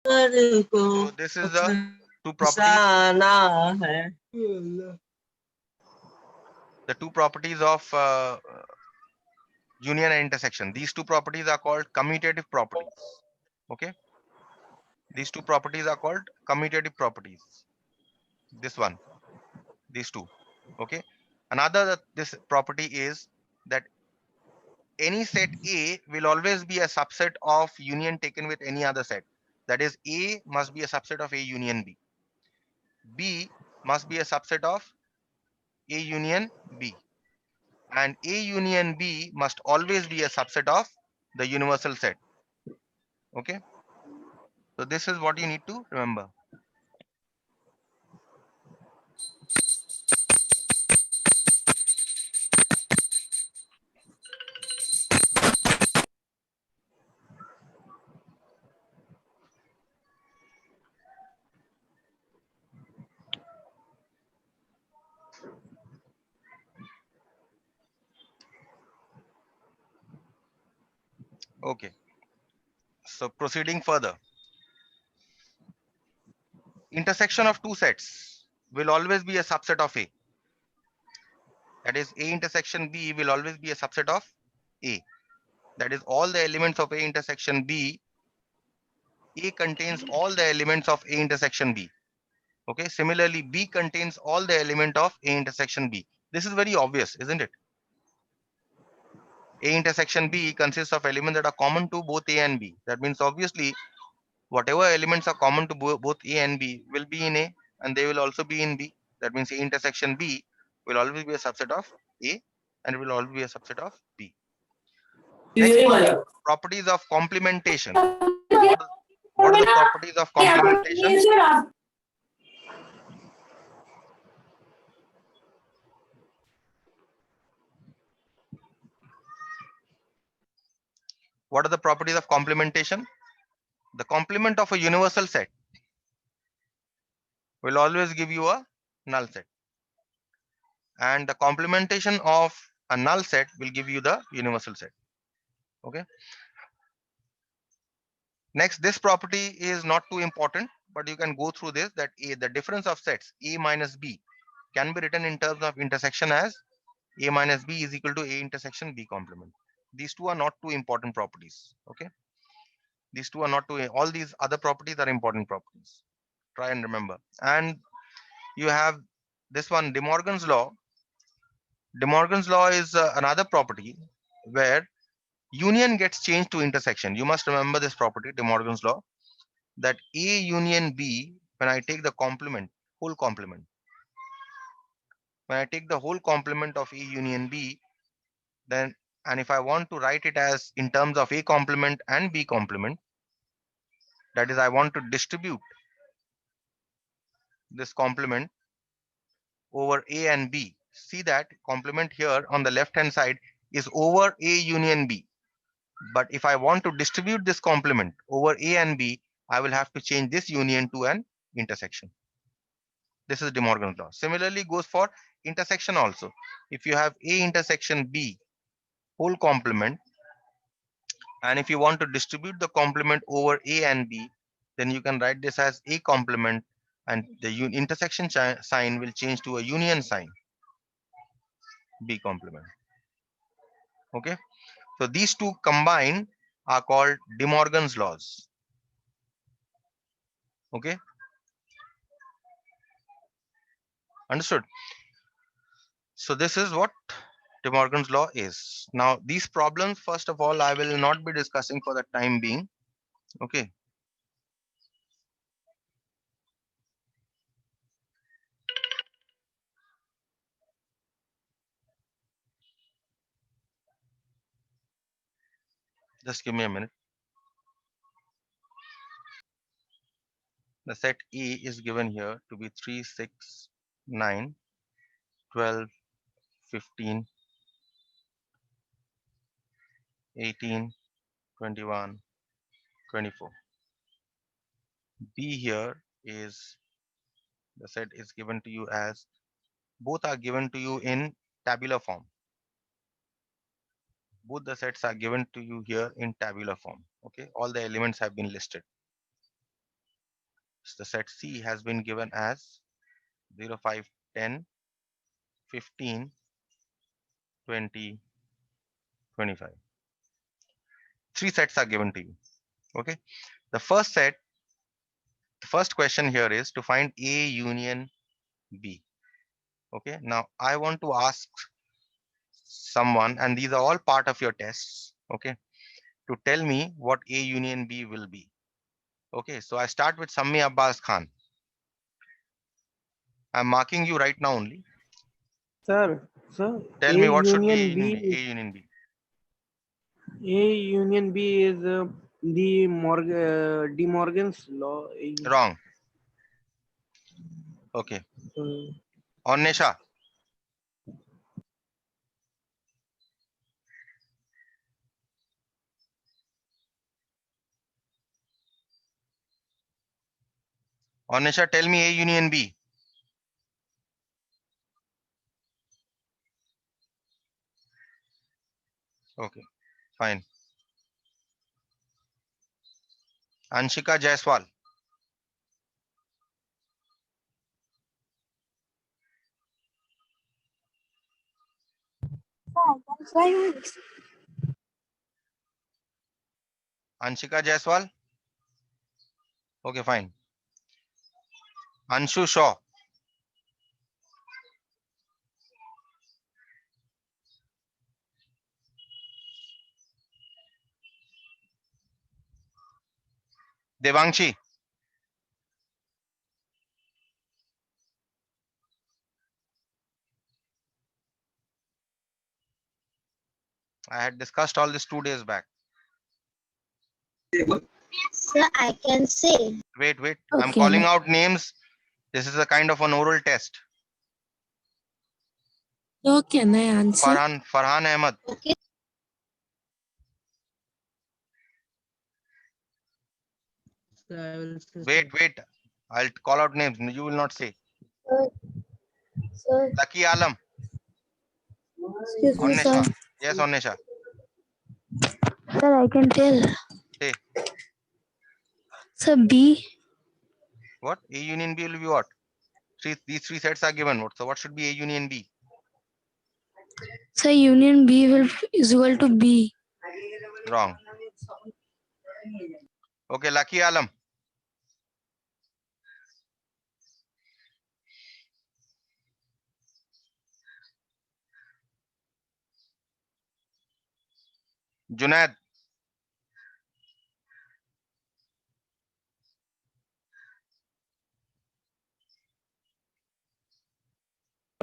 So this is the two properties. The two properties of union and intersection. These two properties are called commutative properties. Okay, these two properties are called commutative properties. This one, these two. Okay, another this property is that any set A will always be a subset of union taken with any other set. That is, A must be a subset of A union B. B must be a subset of A union B. And A union B must always be a subset of the universal set. Okay. So this is what you need to remember. Okay. So proceeding further, intersection of two sets will always be a subset of A. That is, A intersection B will always be a subset of A. That is, all the elements of A intersection B, A contains all the elements of A intersection B. Okay. Similarly, B contains all the element of A intersection B. This is very obvious, isn't it? A intersection B consists of elements that are common to both A and B. That means obviously whatever elements are common to both A and B will be in A and they will also be in B. That means A intersection B will always be a subset of A and it will always be a subset of B. Next, properties of complementation. What are the properties of complementation? What are the properties of complementation? The complement of a universal set will always give you a null set. And the complementation of a null set will give you the universal set. Okay. Next, this property is not too important, but you can go through this, that the difference of sets A minus B can be written in terms of intersection as A minus B is equal to A intersection B complement. These two are not too important properties. Okay. These two are not too, all these other properties are important properties. Try and remember. And you have this one, De Morgan's law. De Morgan's law is another property where union gets changed to intersection. You must remember this property, De Morgan's law, that A union B, when I take the complement, whole complement, when I take the whole complement of A union B, then, and if I want to write it as in terms of A complement and B complement, that is, I want to distribute this complement over A and B. See that complement here on the left hand side is over A union B. But if I want to distribute this complement over A and B, I will have to change this union to an intersection. This is De Morgan's law. Similarly goes for intersection also. If you have A intersection B whole complement, and if you want to distribute the complement over A and B, then you can write this as A complement and the intersection sign will change to a union sign, B complement. Okay. So these two combined are called De Morgan's laws. Okay. Understood? So this is what De Morgan's law is. Now these problems, first of all, I will not be discussing for the time being. Okay. Just give me a minute. The set E is given here to be 3, 6, 9, 12, 15, 18, 21, 24. B here is the set is given to you as, both are given to you in tabular form. Both the sets are given to you here in tabular form. Okay, all the elements have been listed. The set C has been given as 0, 5, 10, 15, 20, 25. 3 sets are given to you. Okay. The first set, the first question here is to find A union B. Okay. Now I want to ask someone, and these are all part of your tests. Okay. To tell me what A union B will be. Okay. So I start with Sammi Abbas Khan. I'm marking you right now only. Sir, Tell A me what should be A union union B. B, A union B. A union B is De Morgan's law. Wrong. Okay. Uh, Onesha. Onesha, tell me A union B. Okay, fine. Anshika Jaiswal. Anshika Jaiswal. Okay, fine. Anshu Shaw. Devangshi. I had discussed all this 2 days back. Sir, I can say. Wait. I'm Okay, calling out names. This is a kind of an oral test. So can I answer? Farhan Ahmed. Okay. Sir, I will say, Wait. I'll call out names. You will not say. Sir, Lucky Alam. excuse me, Onesha. sir. Yes, Onesha. Sir, I can tell. Say. Sir, B. What? A union B will be what? These 3 sets are given. So what should be A union B? Sir, union B will is equal to B. Wrong. Okay, Lucky Alam. Junaid.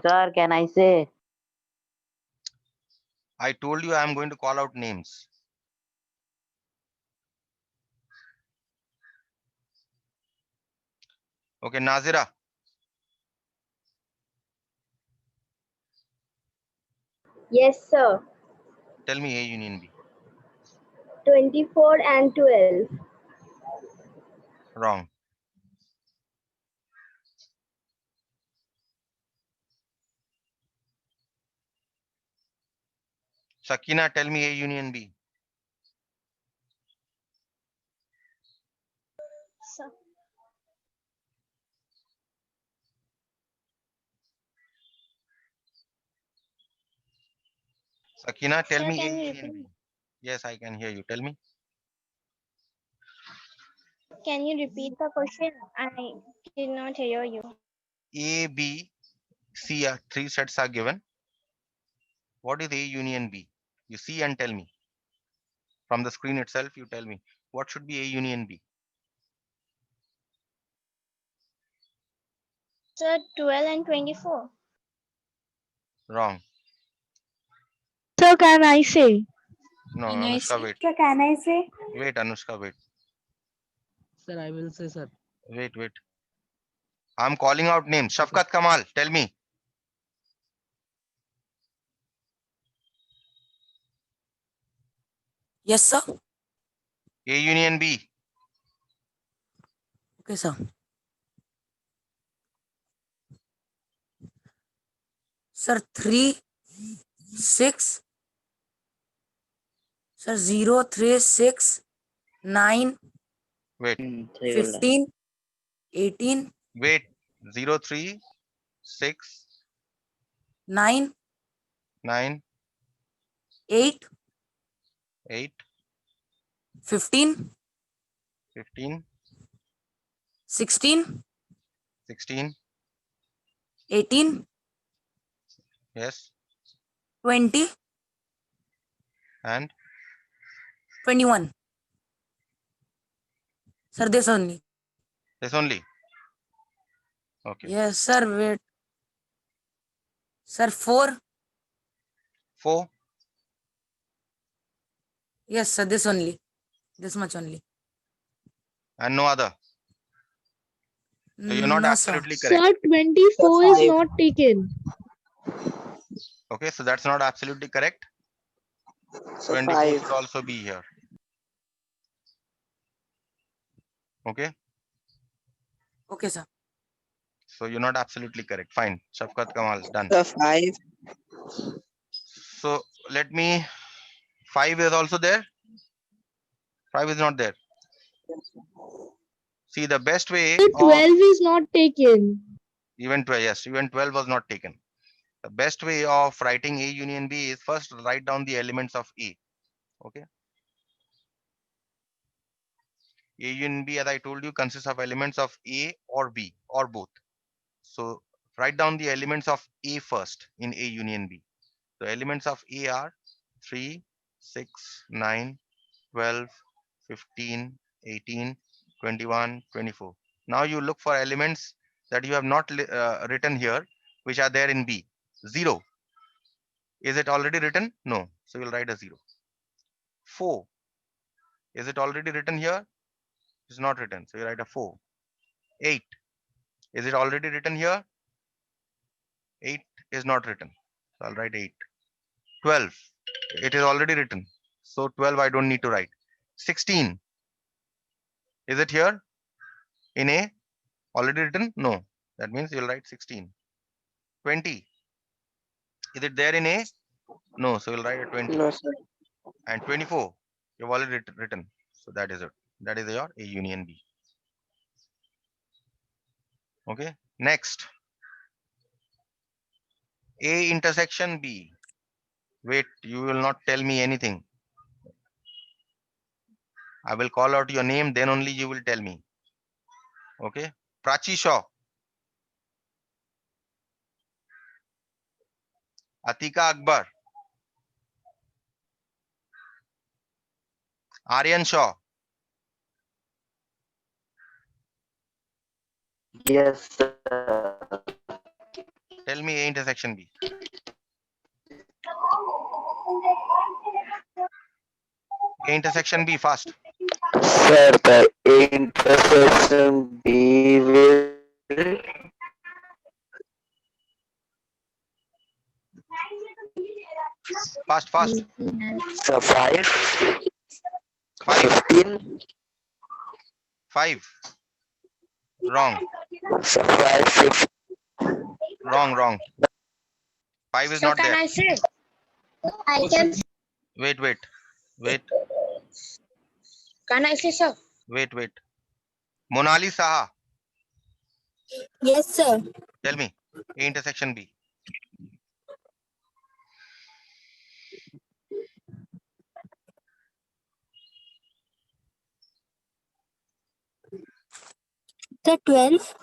Sir, can I say? I told you I am going to call out names. Okay, Nazira. Yes, sir. Tell me A union B. 24 and 12. Wrong. Sakina, tell me A union B. Sir. Sakina, tell Sir, me A can you union repeat? B. Yes, I can hear you. Tell me. Can you repeat the question? I did not hear you. A, B, C are 3 sets are given. What is A union B? You see and tell me. From the screen itself, you tell me. What should be A union B? Sir, 12 and 24. Wrong. Sir, can I say? No, Can I Anushka, say? wait. Sir, can I say? Wait, Anushka, wait. sir, I will say, sir. Wait. I'm calling out names. Shafkat Kamal, tell me. Yes, sir. A union B. Okay, sir. Sir, 3, 6. Sir, 0, 3, 6, 9, Wait. 15. 18, Wait. 0, 3, 6, 9, 9, 8, 8, 15, 15, 16, 16. 18, Yes. 20, And 21. Sir, this only. this only. Okay. Yes, sir. Wait. Sir, 4. 4. Yes, sir. This only. This much only. And no other. So you're not No, sir. absolutely correct. Sir, 24 is not taken. Okay. So that's not absolutely correct. So 24 5. should also be here. Okay. Okay, sir. So you're not absolutely correct. Fine. Shafqat Kamal, done. So 5. So let me, 5 is also there. 5 is not there. See, the best way Sir, of 12 is not taken. even 12, yes, even 12 was not taken. The best way of writing A union B is first write down the elements of A. Okay. A union B, as I told you, consists of elements of A or B or both. So write down the elements of A first in A union B. The elements of A are 3, 6, 9, 12, 15, 18, 21, 24. Now you look for elements that you have not written here, which are there in B. 0. Is it already written? No. So you'll write a 0. 4. Is it already written here? It's not written. So you write a 4. 8. Is it already written here? 8 is not written. So I'll write 8. 12. It is already written. So 12 I don't need to write. 16. Is it here in A? Already written? No. That means you'll write 16. 20. Is it there in A? No. So you'll write a 20. No, sir. And 24. You've already written. So that is it. That is your A union B. Okay. Next. A intersection B. Wait, you will not tell me anything. I will call out your name, then only you will tell me. Okay. Prachi Shaw. Atika Akbar. Aryan Shaw. Yes, sir. Tell me A intersection B. A intersection B fast. Sir, the intersection B will Fast, fast. so 5, 5. 15, 5. Wrong. so 5, 6. Wrong, wrong. 5 is So not can there. I say? I can. Wait, wait. Wait, Can I say, sir? wait, wait. Monali Saha. Yes, sir. Tell me. A intersection B. The 12.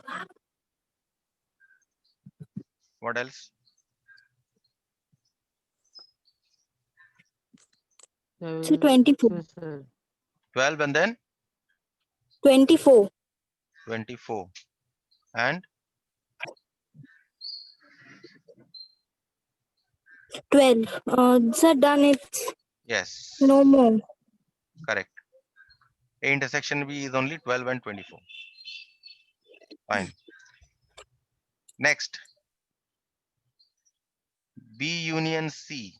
What else? So 24. 12 and then 24. 24. And 12. Sir, done it. yes. No more. Correct. A intersection B is only 12 and 24. Fine. Next. B union C.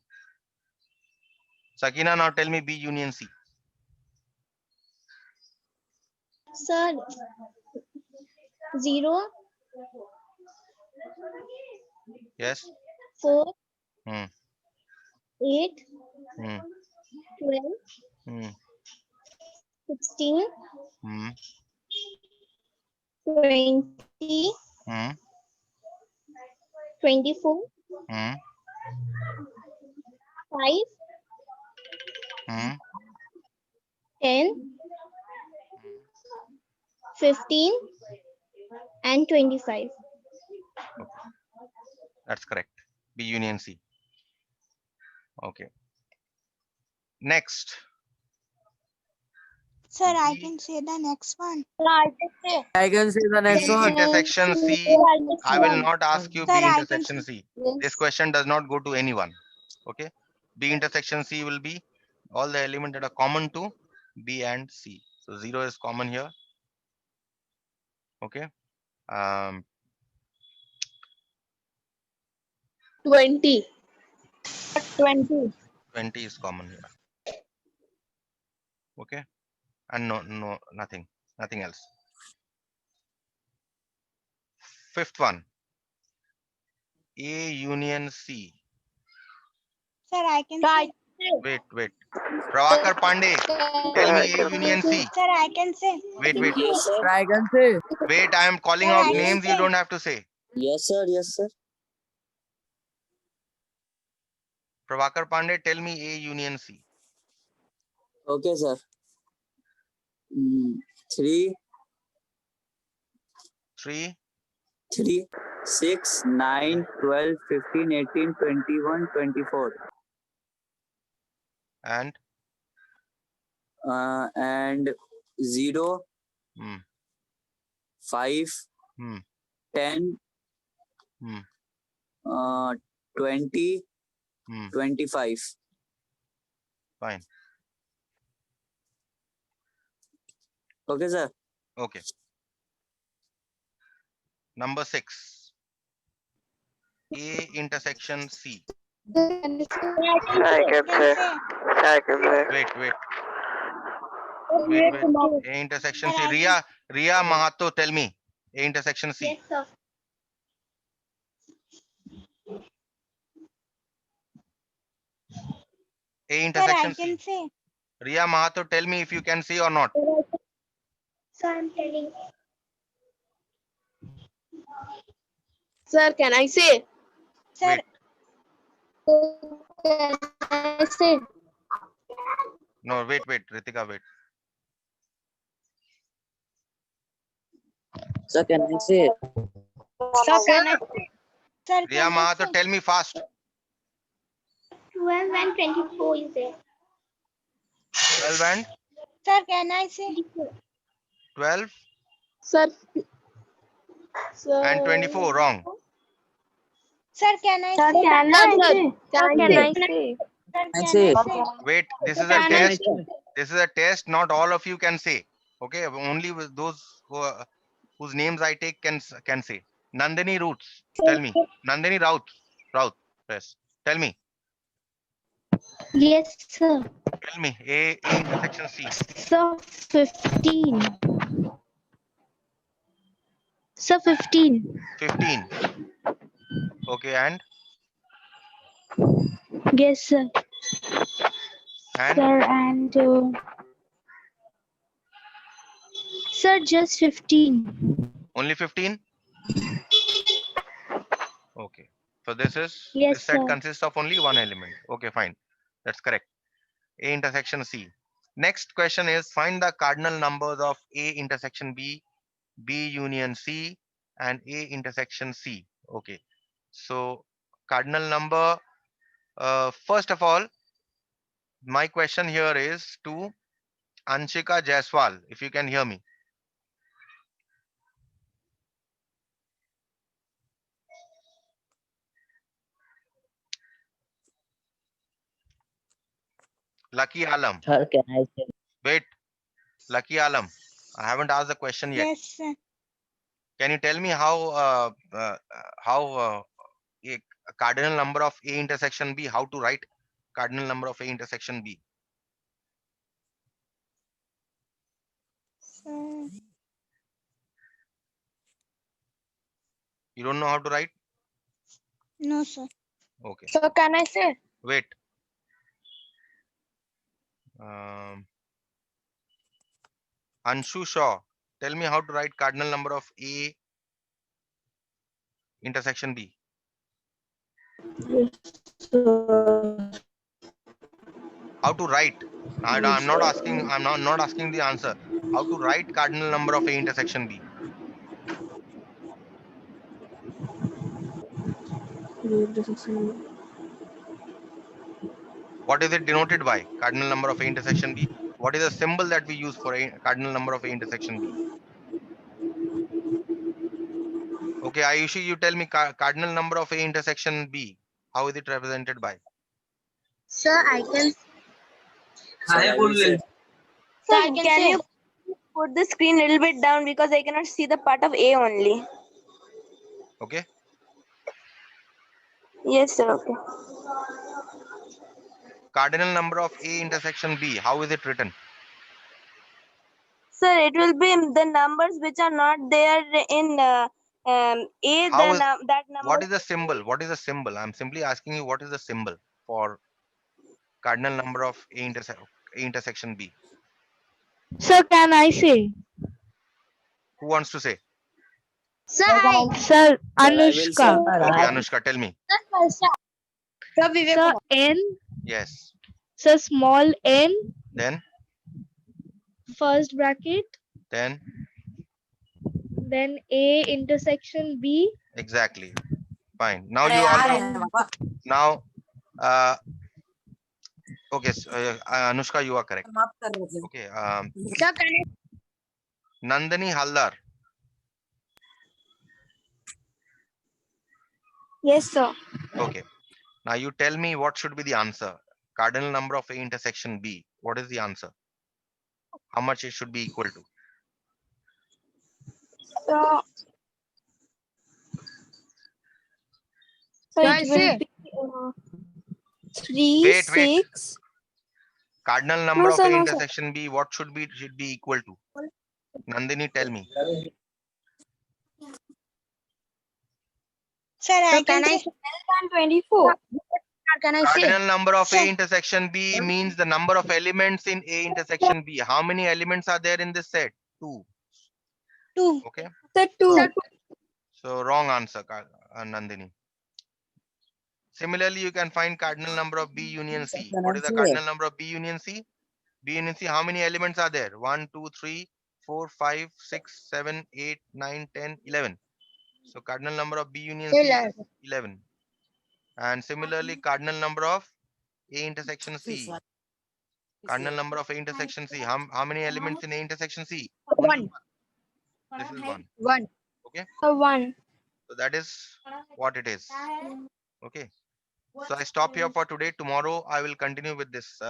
Sakina, now tell me B union C. Sir, 0, Yes. 4, Hmm. 8, Hmm. 12, Hmm. 16, Hmm. 20, Hmm. 24, Hmm. 5, Hmm. 10, 15, and 25. That's correct. B union C. Okay. Next. Sir, I B can say the next one. I can say the next B one. intersection C. I will not ask you Sir, B I can intersection say. C. This question does not go to anyone. Okay. B intersection C will be all the elements that are common to B and C. So 0 is common here. Okay. 20. 20. 20 is common here. Okay. And nothing else. Fifth one. A union C. Sir, I can say. Wait. Pravakar Pandey. Tell me A union C. Sir, I can say. Wait. Yes, sir. I can say. Wait. I am calling Sir, out I can names. You say. don't have to say. Yes, sir. Yes, sir. Pravakar Pandey, tell me A union C. Okay, sir. 3, 3. 3, 6, 9, 12, 15, 18, 21, 24. And And 0, hmm, 5, hmm, 10, hmm, 20, hmm. 25. Fine. Okay, sir. Okay. Number 6. A intersection C. I can say. I can say. Wait. Yes, A intersection Sir, C. I can- Ria Mahato, tell me. A intersection C. sir. A Sir, I intersection can C. say. Ria Mahato, tell me if you can see or not. So I'm telling. Sir, can I say? Sir, Wait. Can I say? No, wait. Ritika, wait. Sir, can I say? sir, can I say? Sir, Ria can I Mahato, say? tell me fast. 12 and 24 is there. 12 and Sir, can I say? 12 Sir. and 24. Wrong. Sir, can I Sir, say? can I say? Can I say? Sir, I can say. I say? Wait, this is a Can I test. This is a test. Not all of you can say. Okay, only with those whose names I take can say. Nandini Roots. Tell me. Nandini Raut. Yes. Tell me. Yes, sir. Tell me. A intersection C. Sir, 15. Sir, 15. 15. Okay, and Yes, sir. Sir, and sir, just 15. only 15. Okay. So this Yes, set sir. consists of only one element. Okay, fine. That's correct. A intersection C. Next question is find the cardinal numbers of A intersection B, B union C, and A intersection C. Okay. So cardinal number, first of all, my question here is to Anshika Jaiswal, if you can hear me. Lucky Alam. Sir, can I say? Wait, Lucky Alam. I haven't asked the question yet. Yes, sir. Can you tell me how a cardinal number of A intersection B, how to write cardinal number of A intersection B? Sir, You don't know how to write? no, sir. Okay. So can I say? Wait. Anshu Shaw, tell me how to write cardinal number of A intersection B. How to write? I'm not asking. I'm not asking the answer. How to write cardinal number of A intersection B? What is it denoted by? Cardinal number of A intersection B. What is the symbol that we use for a cardinal number of A intersection B? Okay, Ayushi, you tell me cardinal number of A intersection B. How is it represented by? Sir, I can. Sir, can you put the screen a little bit down because I cannot see the part of A only. Okay. Yes, sir. Okay. Cardinal number of A intersection B. How is it written? Sir, it will be the numbers which are not there in A. How is, That number. what is the symbol? What is the symbol? I'm simply asking you what is the symbol for cardinal number of A intersection B. Sir, can I say? Who wants to say? Sir, I. Sir, Anushka. Okay, Anushka, tell me. Sir, N. Yes. Sir, small n. Then, First bracket. then, Then A intersection B. exactly. Fine. Now you all now. Okay, Anushka, you are correct. Okay. Sir, can I? Nandini Haldar. Yes, sir. Okay. Now you tell me what should be the answer. Cardinal number of A intersection B. What is the answer? How much it should be equal to? So, Shall I it say? will be 3, Wait, wait. 6. Cardinal number of sir, A no, sir. intersection B. What should be equal to? Nandini, tell me. Sir, I can say. 24. Can I say? Cardinal number of A Sir. intersection B means the number of elements in A intersection B. How many elements are there in this set? 2. 2. Okay. Sir, 2. So wrong answer, Nandini. Similarly, you can find cardinal number of B union C. What is the cardinal number of B union C? B union C, how many elements are there? 1, 2, 3, 4, 5, 6, 7, 8, 9, 10, 11. So cardinal number of B union C is 11. And similarly, cardinal number of A intersection C. Cardinal number of A intersection C. How many elements in A intersection C? Only 1. This is 1. 1. Okay. Sir, 1. So that is what it is. Okay. So I stop here for today. Tomorrow I will continue with this.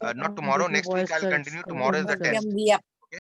Not tomorrow. Next week I will continue. Tomorrow is the test.